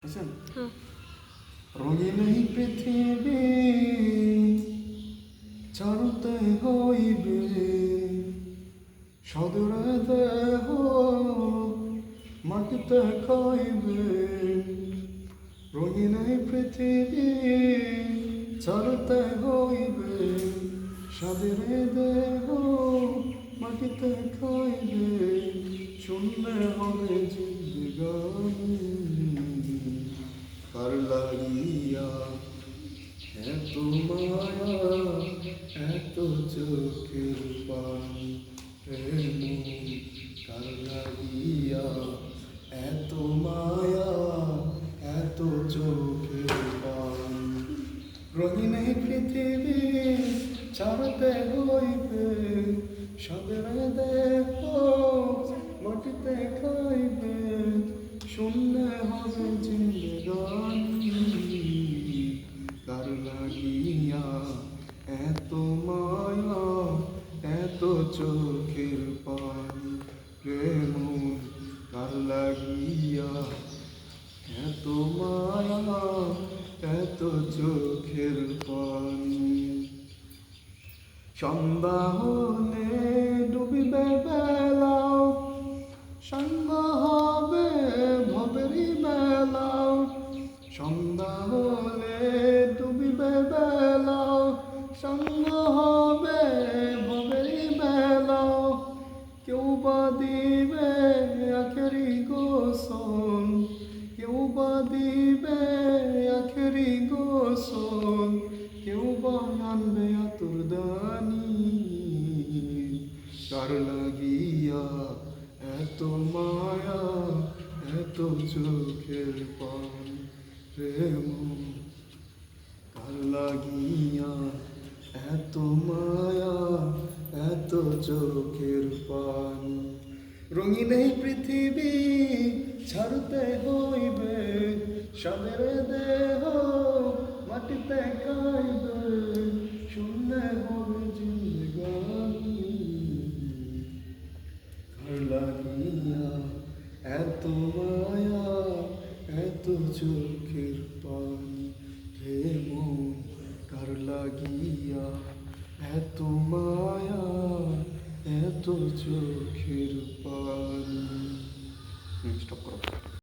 বুঝছেন? हाँ। রঙিন এই পৃথিবী ছাড়তে হইবে সদরে দেহ মাটিতে খাইবে। রঙিন এই পৃথিবী ছাড়তে হইবে সদরে দেহ মাটিতে খাইবে। শুনলে হবে জিন্দগানি কার লাগিয়া এত মায়া এত চোখের পানি প্রেম কার লাগিয়া এত মায়া এত চোখের পানি। রঙিন এই পৃথিবী ছাড়তে হইবে সদের দেহ মাটিতে খাইবে। শুনলে হবে জিন্দগানি কার লাগিয়া এত মায়া এত চোখের পানি প্রেম কার লাগিয়া এত মায়া এত চোখের পানি। সন্ধ্যা হলে ডুবিবে বেলাও সঙ্গ হবে ভবেরি বেলাও। সন্ধ্যা হলে ডুবিবে বেলাও সঙ্গ হবে ভবেরি বেলাও। কেউ বা দিবে আখেরি গোসল কেউ বা দিবে আখেরি গোসল কেউ বা আনবে আতুর দানি কার লাগিয়া এত মায়া এত চোখের পানি প্রেম কার লাগিয়া এত মায়া এত চোখের পানি। রঙিন এই পৃথিবী ছাড়তে হইবে সদের দেহ মাটিতে খাইবে। শুনলে হবে জিন্দগানি কার লাগিয়া এত মায়া এত চোখের পানি প্রেম কার লাগিয়া এত মায়া এত চোখের